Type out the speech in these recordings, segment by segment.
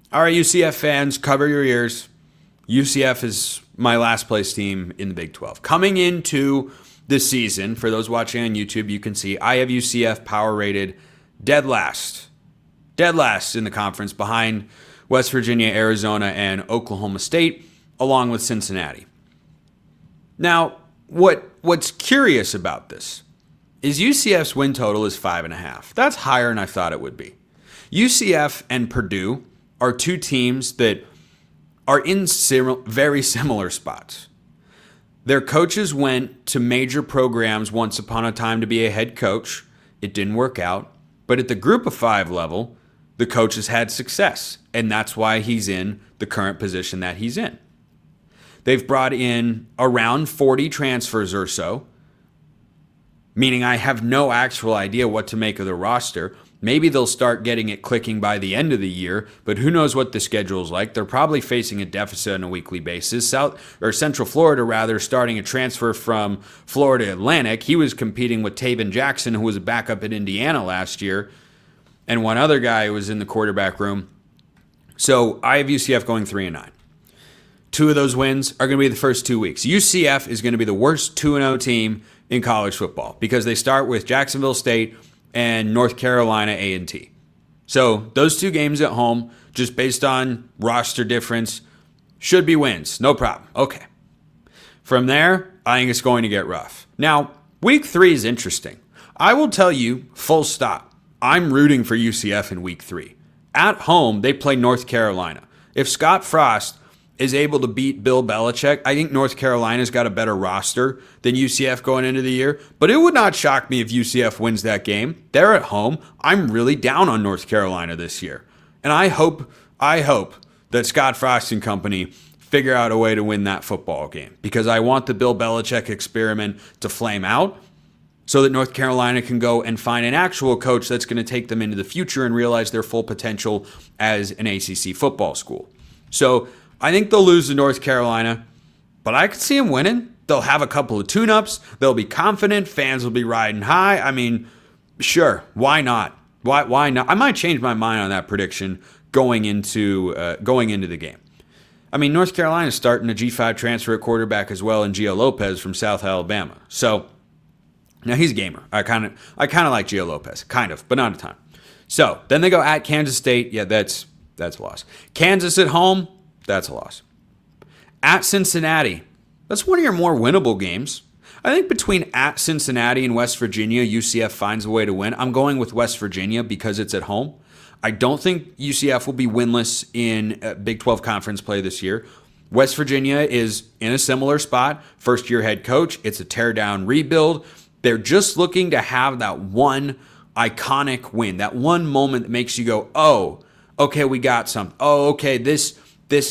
All right, UCF fans, cover your ears. UCF is my last place team in the Big 12. Coming into this season, for those watching on YouTube, you can see I have UCF power rated dead last. Dead last in the conference behind West Virginia, Arizona, and Oklahoma State, along with Cincinnati. Now, what's curious about this is UCF's win total is 5.5. That's higher than I thought it would be. UCF and Purdue are two teams that are in very similar spots. Their coaches went to major programs once upon a time to be a head coach. It didn't work out. But at the group of five level, the coach has had success. And that's why he's in the current position that he's in. They've brought in around 40 transfers or so, meaning I have no actual idea what to make of the roster. Maybe they'll start getting it clicking by the end of the year, but who knows what the schedule is like. They're probably facing a deficit on a weekly basis. Central Florida, rather, starting a transfer from Florida Atlantic. He was competing with Taven Jackson, who was a backup at Indiana last year, and one other guy who was in the quarterback room. So I have UCF going 3-9. Two of those wins are going to be the first 2 weeks. UCF is going to be the worst 2-0 team in college football because they start with Jacksonville State and North Carolina A&T. So those two games at home, just based on roster difference, should be wins. No problem. Okay. From there, I think it's going to get rough. Now, week 3 is interesting. I will tell you, full stop, I'm rooting for UCF in week 3. At home, they play North Carolina. If Scott Frost is able to beat Bill Belichick, I think North Carolina's got a better roster than UCF going into the year. But it would not shock me if UCF wins that game. They're at home. I'm really down on North Carolina this year. And I hope that Scott Frost and company figure out a way to win that football game because I want the Bill Belichick experiment to flame out so that North Carolina can go and find an actual coach that's going to take them into the future and realize their full potential as an ACC football school. So I think they'll lose to North Carolina, but I could see them winning. They'll have a couple of tune-ups. They'll be confident. Fans will be riding high. I mean, sure, why not? Why not? I might change my mind on that prediction going into the game. I mean, North Carolina's starting a G5 transfer at quarterback as well, and Gio Lopez from South Alabama. So now he's a gamer. I kind of like Gio Lopez, kind of, but not a ton. So then they go at Kansas State. Yeah, that's a loss. Kansas at home. That's a loss. At Cincinnati, that's one of your more winnable games. I think between at Cincinnati and West Virginia, UCF finds a way to win. I'm going with West Virginia because it's at home. I don't think UCF will be winless in Big 12 conference play this year. West Virginia is in a similar spot. First-year head coach. It's a tear-down rebuild. They're just looking to have that one iconic win, that one moment that makes you go, oh, okay, we got something. Oh, okay, this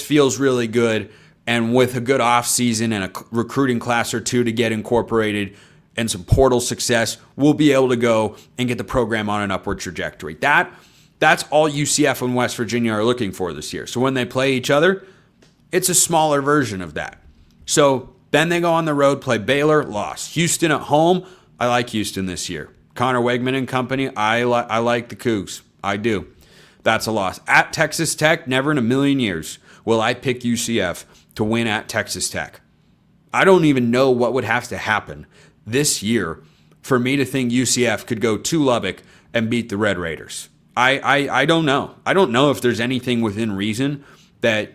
feels really good, and with a good offseason and a recruiting class or two to get incorporated and some portal success, we'll be able to go and get the program on an upward trajectory. That's all UCF and West Virginia are looking for this year. So when they play each other, it's a smaller version of that. So then they go on the road, play Baylor, loss. Houston at home, I like Houston this year. Connor Wegman and company, I like the Cougs. I do. That's a loss. At Texas Tech, never in a million years will I pick UCF to win at Texas Tech. I don't even know what would have to happen this year for me to think UCF could go to Lubbock and beat the Red Raiders. I don't know. I don't know if there's anything within reason that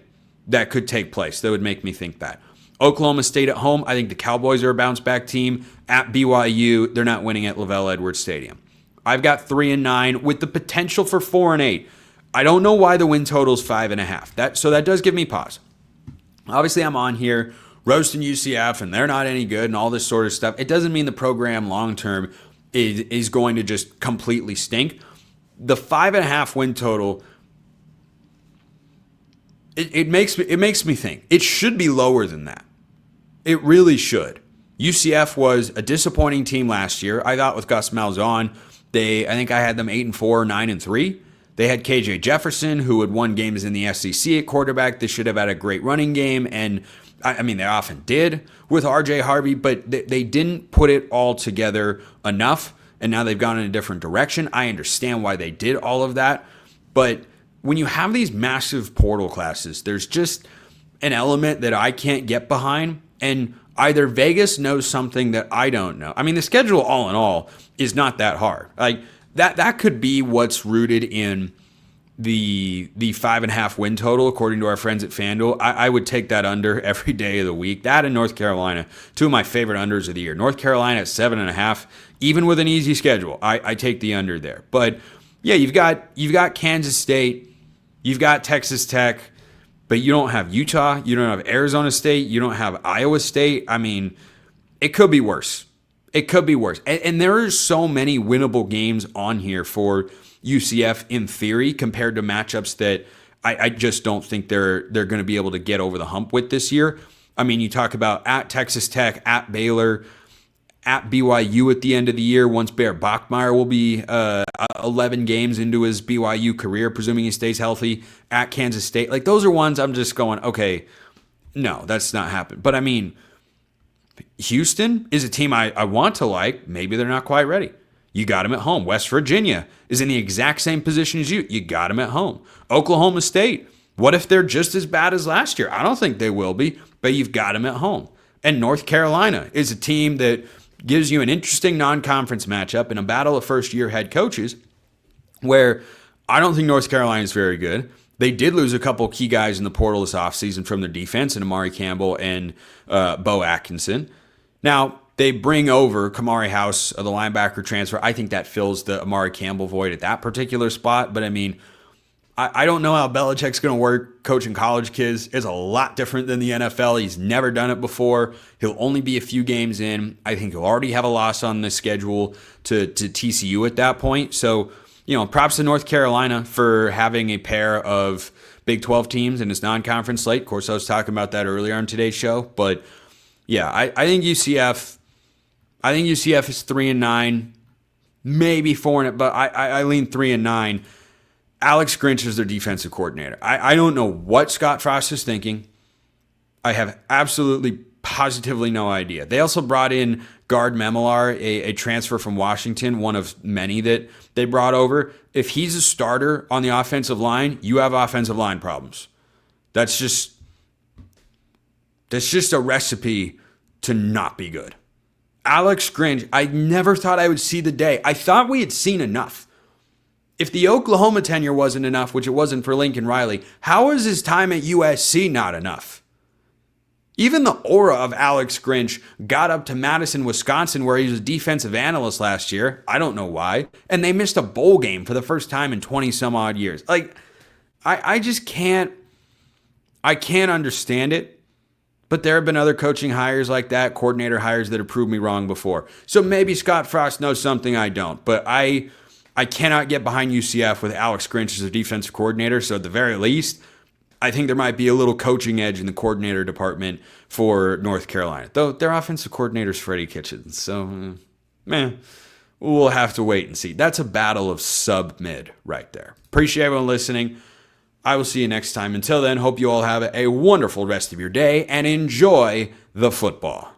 could take place that would make me think that. Oklahoma State at home, I think the Cowboys are a bounce-back team. At BYU, they're not winning at LaVell Edwards Stadium. I've got 3-9 with the potential for 4-8. I don't know why the win total is 5.5. So that does give me pause. Obviously, I'm on here roasting UCF, and they're not any good, and all this sort of stuff. It doesn't mean the program long-term is going to just completely stink. The 5.5 win total, it makes me think. It should be lower than that. It really should. UCF was a disappointing team last year. I thought with Gus Malzahn, I think I had them 8-4, 9-3. They had KJ Jefferson, who had won games in the SEC at quarterback. They should have had a great running game, and I mean, they often did with RJ Harvey, but they didn't put it all together enough, and now they've gone in a different direction. I understand why they did all of that, but when you have these massive portal classes, there's just an element that I can't get behind. And either Vegas knows something that I don't know. I mean, the schedule all in all is not that hard. Like that could be what's rooted in the 5.5 win total, according to our friends at FanDuel. I would take that under every day of the week. That and North Carolina, two of my favorite unders of the year. North Carolina at 7.5, even with an easy schedule. I take the under there. But yeah, you've got Kansas State, you've got Texas Tech, but you don't have Utah, you don't have Arizona State, you don't have Iowa State. I mean, it could be worse. It could be worse. And there are so many winnable games on here for UCF in theory compared to matchups that I just don't think they're going to be able to get over the hump with this year. I mean, you talk about at Texas Tech, at Baylor, at BYU at the end of the year, once Bear Bachmeier will be 11 games into his BYU career, presuming he stays healthy, at Kansas State. Like, those are ones I'm just going, okay, no, that's not happening. But I mean, Houston is a team I want to like. Maybe they're not quite ready. You got them at home. West Virginia is in the exact same position as you. You got them at home. Oklahoma State, what if they're just as bad as last year? I don't think they will be, but you've got them at home. And North Carolina is a team that gives you an interesting non-conference matchup in a battle of first-year head coaches where I don't think North Carolina is very good. They did lose a couple key guys in the portal this offseason from their defense, and Amari Campbell and Bo Atkinson. Now, they bring over Kamari House, the linebacker transfer. I think that fills the Amari Campbell void at that particular spot. But I mean, I don't know how Belichick's going to work coaching college kids. It's a lot different than the NFL. He's never done it before. He'll only be a few games in. I think he'll already have a loss on the schedule to TCU at that point. So, you know, props to North Carolina for having a pair of Big 12 teams in his non-conference slate. Of course, I was talking about that earlier on today's show. But yeah, I think UCF is 3-9, maybe 4, but I lean 3-9. Alex Grinch is their defensive coordinator. I don't know what Scott Frost is thinking. I have absolutely, positively no idea. They also brought in guard Memelar, a transfer from Washington, one of many that they brought over. If he's a starter on the offensive line, you have offensive line problems. That's just a recipe to not be good. Alex Grinch, I never thought I would see the day. I thought we had seen enough. If the Oklahoma tenure wasn't enough, which it wasn't for Lincoln Riley, how is his time at USC not enough? Even the aura of Alex Grinch got up to Madison, Wisconsin, where he was a defensive analyst last year. I don't know why. And they missed a bowl game for the first time in 20 some odd years. Like, I just can't understand it. But there have been other coaching hires like that, coordinator hires that have proved me wrong before. So maybe Scott Frost knows something I don't. But I cannot get behind UCF with Alex Grinch as a defensive coordinator. So at the very least, I think there might be a little coaching edge in the coordinator department for North Carolina. Though their offensive coordinator is Freddie Kitchens. So, we'll have to wait and see. That's a battle of sub-mid right there. Appreciate everyone listening. I will see you next time. Until then, hope you all have a wonderful rest of your day and enjoy the football.